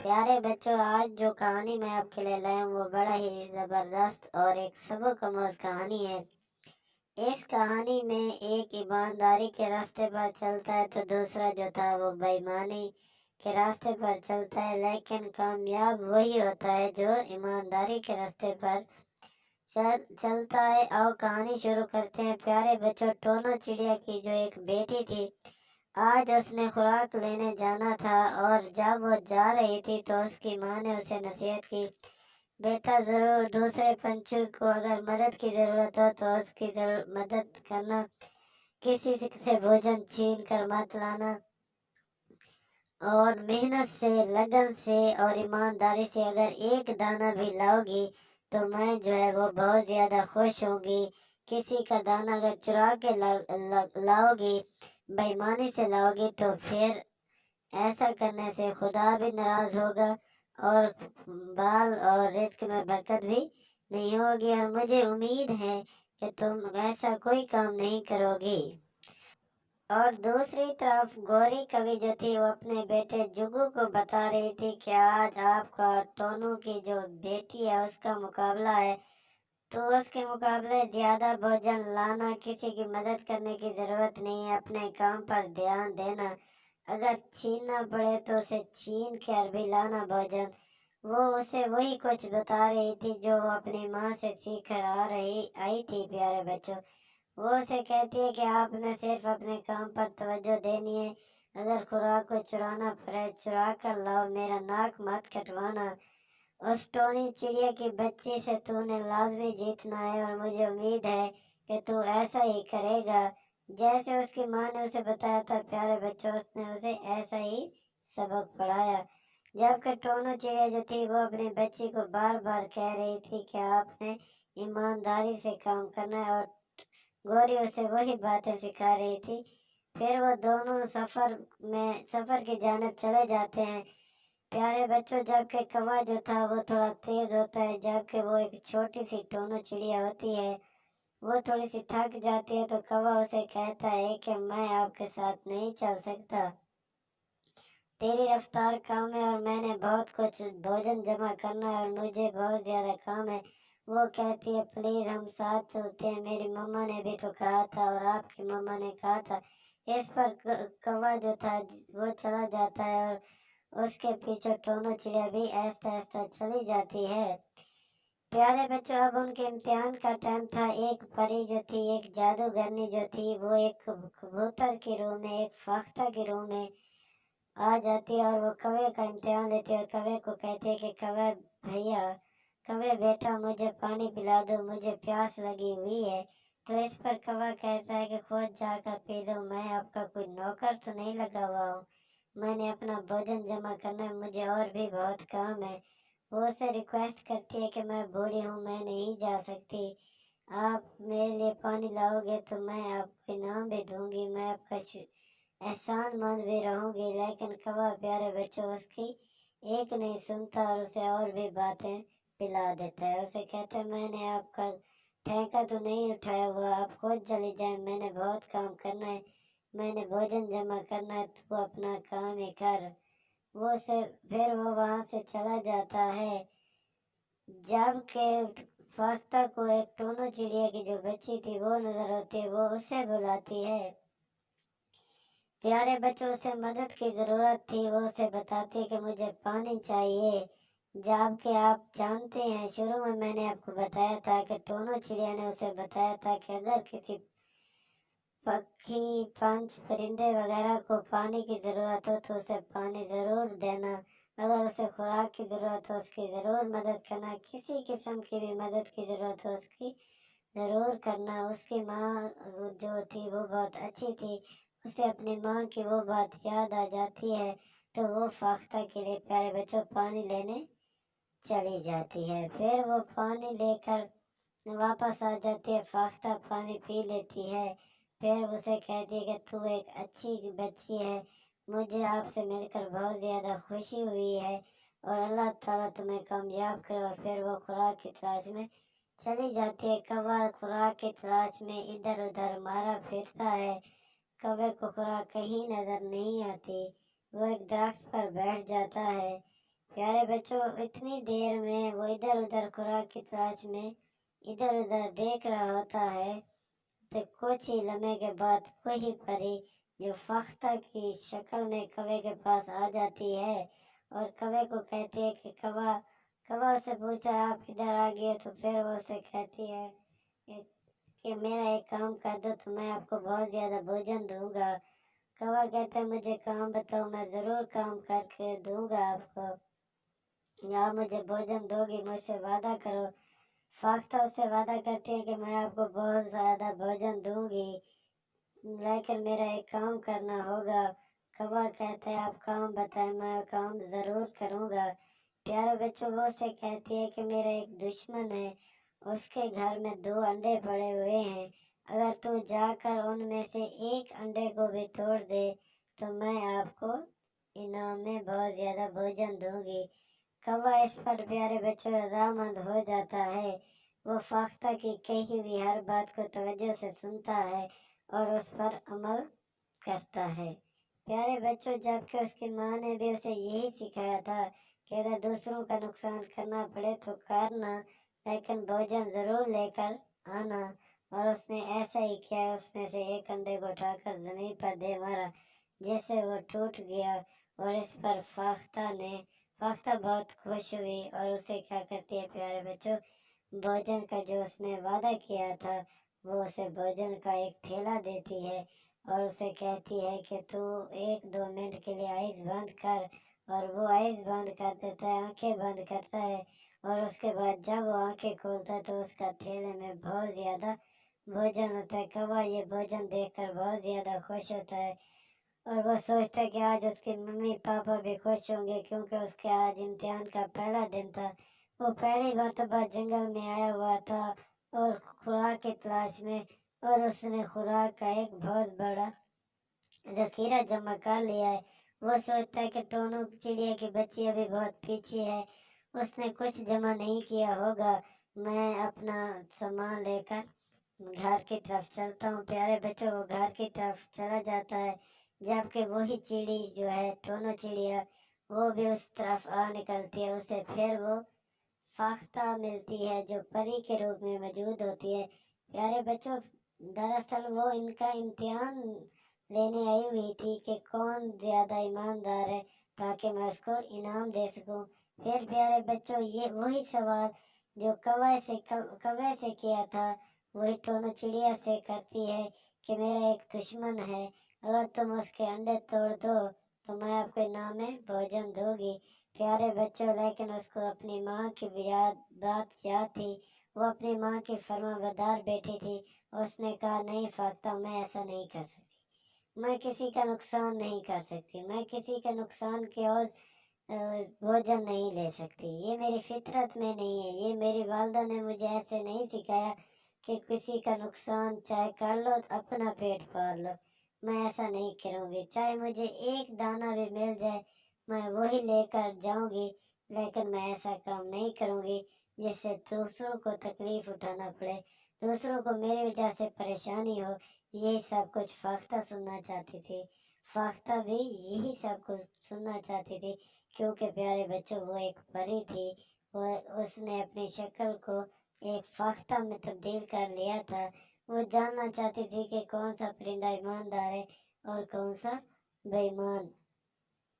پیارے بچوں، آج جو کہانی میں آپ کے لیے لایا ہوں وہ بڑا ہی زبردست اور ایک سبق آموز کہانی ہے۔ اس کہانی میں ایک ایمانداری کے راستے پر چلتا ہے تو دوسرا جو تھا وہ بے ایمانی کے راستے پر چلتا ہے، لیکن کامیاب وہی ہوتا ہے جو ایمانداری کے راستے پر چلتا ہے۔ آؤ کہانی شروع کرتے ہیں۔ پیارے بچوں، ٹونو چڑیا کی جو ایک بیٹی تھی، آج اس نے خوراک لینے جانا تھا، اور جب وہ جا رہی تھی تو اس کی ماں نے اسے نصیحت کی، بیٹا ضرور دوسرے پنچھی کو اگر مدد کی ضرورت ہو تو اس کی مدد کرنا، کسی سے بھوجن چھین کر مت لانا، اور محنت سے، لگن سے اور ایمانداری سے اگر ایک دانہ بھی لاؤ گی تو میں جو ہے وہ بہت زیادہ خوش ہوں گی۔ کسی کا دانہ اگر چرا کے لاؤ گی، بے ایمانی سے لاؤ گی، تو پھر ایسا کرنے سے خدا بھی ناراض ہوگا اور بال اور رزق میں برکت بھی نہیں ہوگی، اور مجھے امید ہے کہ تم ایسا کوئی کام نہیں کرو گی۔ اور دوسری طرف گوری کوی جو تھی وہ اپنے بیٹے جگو کو بتا رہی تھی کہ آج آپ کا ٹونو کی جو بیٹی ہے اس کا مقابلہ ہے، تو اس کے مقابلے زیادہ بھوجن لانا، کسی کی مدد کرنے کی ضرورت نہیں ہے، اپنے کام پر دھیان دینا، اگر چھیننا پڑے تو اسے چھین کر بھی لانا بھوجن۔ وہ اسے وہی کچھ بتا رہی تھی جو وہ اپنی ماں سے سیکھ کر آئی تھی۔ پیارے بچوں، وہ اسے کہتی ہے کہ آپ نے صرف اپنے کام پر توجہ دینی ہے، اگر خوراک کو چرانا پڑے چرا کر لاؤ، میرا ناک مت کٹوانا۔ اس ٹونی چڑیا کی بچی سے تو نے لازمی جیتنا ہے، اور مجھے امید ہے کہ تو ایسا ہی کرے گا جیسے اس کی ماں نے اسے بتایا تھا۔ پیارے بچوں، اس نے اسے ایسا ہی سبق پڑھایا، جبکہ ٹونو چڑیا جو تھی وہ اپنی بچی کو بار بار کہہ رہی تھی کہ آپ نے ایمانداری سے کام کرنا ہے، اور گوری اسے وہی باتیں سکھا رہی تھی۔ پھر وہ دونوں سفر کی جانب چلے جاتے ہیں۔ پیارے بچوں، جبکہ کوا جو تھا وہ تھوڑا تیز ہوتا ہے، جبکہ وہ ایک چھوٹی سی ٹونو چڑیا ہوتی ہے، وہ تھوڑی سی تھک جاتی ہے، تو کوا اسے کہتا ہے کہ میں آپ کے ساتھ نہیں چل سکتا، تیری رفتار کم ہے اور میں نے بہت کچھ بھوجن جمع کرنا ہے اور مجھے بہت زیادہ کام ہے۔ وہ کہتی ہے پلیز ہم ساتھ چلتے ہیں، میری مما نے بھی تو کہا تھا اور آپ کی مما نے کہا تھا۔ اس پر کوا جو تھا وہ چلا جاتا ہے، اور اس کے پیچھے ٹونو چڑیا بھی آہستہ آہستہ چلی جاتی ہے۔ پیارے بچوں، اب ان کے امتحان کا ٹائم تھا۔ ایک پری جو تھی، ایک جادوگرنی جو تھی، وہ ایک کبوتر کی روح میں، ایک فاختہ کی روح میں آ جاتی ہے، اور وہ کوے کا امتحان لیتی ہے، اور کوے کو کہتی ہے کہ کوے بیٹا مجھے پانی پلا دو، مجھے پیاس لگی ہوئی ہے۔ تو اس پر کوا کہتا ہے کہ خود جا کر پی لو، میں آپ کا کوئی نوکر تو نہیں لگا ہوا ہوں، میں نے اپنا بھوجن جمع کرنا ہے، مجھے اور بھی بہت کام ہے۔ وہ اسے ریکویسٹ کرتی ہے کہ میں بوڑھی ہوں، میں نہیں جا سکتی، آپ میرے لیے پانی لاؤ گے تو میں آپ کو انعام بھی دوں گی، میں آپ کا احسان مند بھی رہوں گی۔ لیکن کوا پیارے بچوں اس کی ایک نہیں سنتا، اور اسے اور بھی باتیں پلا دیتا ہے، اسے کہتا ہے میں نے آپ کا ٹھیکہ تو نہیں اٹھایا ہوا، آپ خود چلی جائیں، میں نے بہت کام کرنا ہے، میں نے بھوجن جمع کرنا ہے، تو اپنا کام ہی کر۔ پھر وہ وہاں سے چلا جاتا ہے، جبکہ فاختہ کو ایک ٹونو چڑیا کی جو بچی تھی وہ نظر ہوتی ہے، وہ اسے بلاتی ہے۔ پیارے بچوں، اسے مدد کی ضرورت تھی، وہ اسے بتاتی ہے کہ مجھے پانی چاہیے، جبکہ آپ جانتے ہیں شروع میں نے آپ کو بتایا تھا کہ ٹونو چڑیا نے اسے بتایا تھا کہ اگر کسی پکھی، پنچ، پرندے وغیرہ کو پانی کی ضرورت ہو تو اسے پانی ضرور دینا، اگر اسے خوراک کی ضرورت ہو اس کی ضرور مدد کرنا، کسی قسم کی بھی مدد کی ضرورت ہو اس کی ضرور کرنا۔ اس کی ماں جو تھی وہ بہت اچھی تھی، اسے اپنی ماں کی وہ بات یاد آ جاتی ہے، تو وہ فاختہ کے لیے پیارے بچوں پانی لینے چلی جاتی ہے۔ پھر وہ پانی لے کر واپس آ جاتی ہے، فاختہ پانی پی لیتی ہے، پھر اسے کہتی ہے کہ تو ایک اچھی بچی ہے، مجھے آپ سے مل کر بہت زیادہ خوشی ہوئی ہے، اور اللہ تعالیٰ تمہیں کامیاب کرے۔ اور پھر وہ خوراک کی تلاش میں چلی جاتی ہے۔ کوا خوراک کی تلاش میں ادھر ادھر مارا پھرتا ہے، کوے کو خوراک کہیں نظر نہیں آتی، وہ ایک درخت پر بیٹھ جاتا ہے۔ प्यारे बच्चों, इतनी देर में वो इधर उधर खुराक की तलाश में इधर उधर देख रहा होता है। तो कुछ ही लम्हे के बाद वही परी जो फख्ता की शक्ल में कौवे के पास आ जाती है और कौवे को कहती है कि कौवा कौवा उससे पूछा आप इधर आ गए, तो फिर वो उसे कहती है कि मेरा एक काम कर दो तो मैं आपको बहुत ज़्यादा भोजन दूंगा। कौवा कहता है मुझे काम बताओ, मैं ज़रूर काम करके दूंगा आपको, या मुझे भोजन दोगी, मुझसे वादा करो। फाख्ता उससे वादा करती है कि मैं आपको बहुत ज़्यादा भोजन दूंगी, लेकिन मेरा एक काम करना होगा। कौवा कहता है आप काम बताएं, मैं काम ज़रूर करूँगा। प्यारे बच्चों, वो से कहती है कि मेरा एक दुश्मन है, उसके घर में 2 अंडे पड़े हुए हैं, अगर तू जाकर उनमें से एक अंडे को भी तोड़ दे तो मैं आपको इनाम में बहुत ज़्यादा भोजन दूंगी। कौवा इस पर प्यारे बच्चों रजामंद हो जाता है। वो फाख्ता की कही हुई हर बात को तवज्जो से सुनता है और उस पर अमल करता है। प्यारे बच्चों, जबकि उसकी माँ ने भी उसे यही सिखाया था कि अगर दूसरों का नुकसान करना पड़े तो करना, लेकिन भोजन ज़रूर लेकर आना, और उसने ऐसा ही किया। उसमें से एक अंडे को उठाकर ज़मीन पर दे मारा, जिससे वो टूट गया। और इस पर फाख्ता बहुत खुश हुई और उसे क्या करती है प्यारे बच्चों, भोजन का जो उसने वादा किया था वो उसे भोजन का एक थैला देती है और उसे कहती है कि तू 1-2 मिनट के लिए आइस बंद कर। और वो आइस बंद कर देता है, आंखें बंद करता है, और उसके बाद जब वो आंखें खोलता है तो उसका थैले में बहुत ज़्यादा भोजन होता है। कौवा ये भोजन देखकर बहुत ज़्यादा खुश होता है और वो सोचता है कि आज उसके मम्मी पापा भी खुश होंगे, क्योंकि उसके आज इम्तिहान का पहला दिन था। वो पहली मर्तबा जंगल में आया हुआ था और खुराक की तलाश में, और उसने खुराक का एक बहुत बड़ा ज़ख़ीरा जमा कर लिया है। वो सोचता है कि टोनू चिड़िया की बच्ची अभी बहुत पीछे है, उसने कुछ जमा नहीं किया होगा। मैं अपना सामान लेकर घर की तरफ चलता हूँ। प्यारे बच्चों, वो घर की तरफ चला जाता है, जबकि वही चिड़ी जो है टोनू चिड़िया, वो भी उस तरफ आ निकलती है। उसे फिर वो फाख्ता मिलती है जो परी के रूप में मौजूद होती है। प्यारे बच्चों, दरअसल वो इनका इम्तिहान लेने आई हुई थी कि कौन ज़्यादा ईमानदार है, ताकि मैं उसको इनाम दे सकूं। फिर प्यारे बच्चों, ये वही सवाल जो कौवे से किया था, वही टोनू चिड़िया से करती है कि मेरा एक दुश्मन है, अगर तुम उसके अंडे तोड़ दो तो मैं आपको इनाम में भोजन दूंगी। प्यारे बच्चों, लेकिन उसको अपनी माँ की बात याद थी। वो अपनी माँ की फरमाबरदार बेटी थी। उसने कहा नहीं फाख्ता, मैं ऐसा नहीं कर सकती, मैं किसी का नुकसान नहीं कर सकती, मैं किसी के नुकसान के और भोजन नहीं ले सकती, ये मेरी फितरत में नहीं है, ये मेरी वालदा ने मुझे ऐसे नहीं सिखाया कि किसी का नुकसान चाहे कर लो तो अपना पेट पाल लो। मैं ऐसा नहीं करूँगी, चाहे मुझे एक दाना भी मिल जाए मैं वही लेकर जाऊंगी, लेकिन मैं ऐसा काम नहीं करूंगी जिससे दूसरों को तकलीफ उठाना पड़े, दूसरों को मेरी वजह से परेशानी हो। यही सब कुछ फाख्ता सुनना चाहती थी। फाख्ता भी यही सब कुछ सुनना चाहती थी, क्योंकि प्यारे बच्चों वो एक परी थी। वो उसने अपनी शक्ल को एक फाख्ता में तब्दील कर लिया था। वो जानना चाहती थी कि कौन सा परिंदा ईमानदार है और कौन सा बेईमान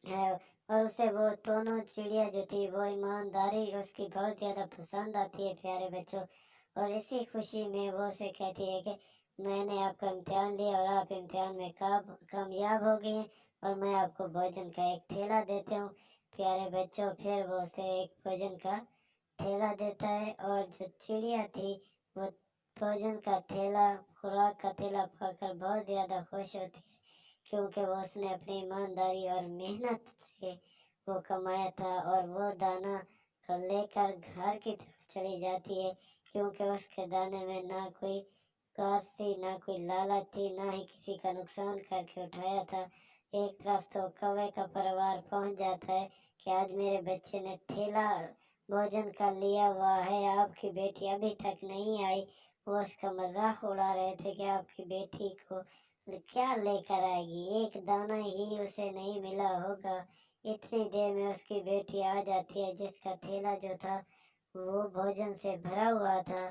है। और उसे वो दोनों चिड़िया जो थी वो ईमानदारी उसकी बहुत ज़्यादा पसंद आती है प्यारे बच्चों। और इसी खुशी में वो उसे कहती है कि मैंने आपका इम्तिहान लिया और आप इम्तिहान में कामयाब हो गए हैं, और मैं आपको भोजन का एक थैला देता हूँ। प्यारे बच्चों, फिर वो उसे एक भोजन का थैला देता है, और जो चिड़िया थी वो भोजन का थैला, खुराक का थैला पाकर बहुत ज़्यादा खुश होती है, क्योंकि वो उसने अपनी ईमानदारी और मेहनत से वो कमाया था। और वो दाना को लेकर घर की तरफ चली जाती है, क्योंकि उसके दाने में ना कोई काश थी, ना कोई लालच थी, ना ही किसी का नुकसान करके उठाया था। एक तरफ तो कौवे का परिवार पहुंच जाता है कि आज मेरे बच्चे ने थैला भोजन का लिया हुआ है, आपकी बेटी अभी तक नहीं आई। वो उसका मजाक उड़ा रहे थे कि आपकी बेटी को क्या लेकर आएगी, एक दाना ही उसे नहीं मिला होगा, इतनी देर में उसकी बेटी आ जाती है, जिसका थैला जो था वो भोजन से भरा हुआ था।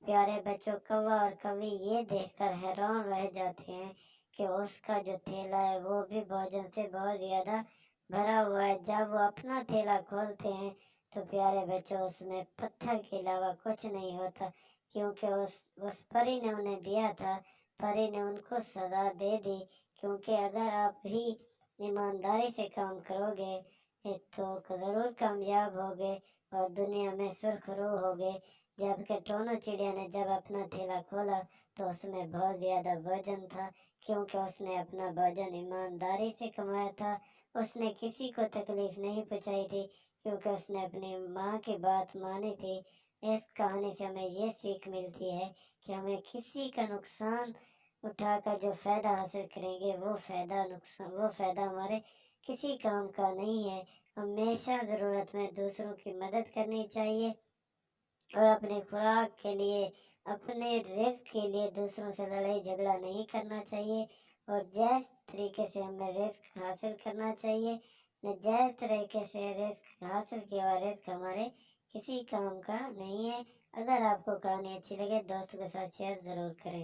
प्यारे बच्चों, कौवा और कौवी ये देखकर हैरान रह जाते हैं कि उसका जो थैला है वो भी भोजन से बहुत ज्यादा भरा हुआ है। जब वो अपना थैला खोलते हैं तो प्यारे बच्चों, उसमें पत्थर के अलावा कुछ नहीं होता, क्योंकि उस परी ने उन्हें दिया था। परी ने उनको सजा दे दी, क्योंकि अगर आप भी ईमानदारी से काम करोगे तो जरूर कामयाब होगे और दुनिया में सुरखरू होगे। जबकि टोनू चिड़िया ने जब अपना थैला खोला तो उसमें बहुत ज्यादा वजन था, क्योंकि उसने अपना भोजन ईमानदारी से कमाया था। उसने किसी को तकलीफ नहीं पहुंचाई थी, क्योंकि उसने अपनी माँ की बात मानी थी। इस कहानी से हमें ये सीख मिलती है कि हमें किसी का नुकसान उठाकर जो फायदा हासिल करेंगे वो फायदा हमारे किसी काम का नहीं है। हमेशा ज़रूरत में दूसरों की मदद करनी चाहिए और अपने खुराक के लिए, अपने रिस्क के लिए दूसरों से लड़ाई झगड़ा नहीं करना चाहिए। और जायज़ तरीके से हमें रिस्क हासिल करना चाहिए। नाजायज़ तरीके से रिस्क हासिल किया हुआ रिस्क हमारे किसी काम का नहीं है। अगर आपको कहानी अच्छी लगे, दोस्तों के साथ शेयर ज़रूर करें।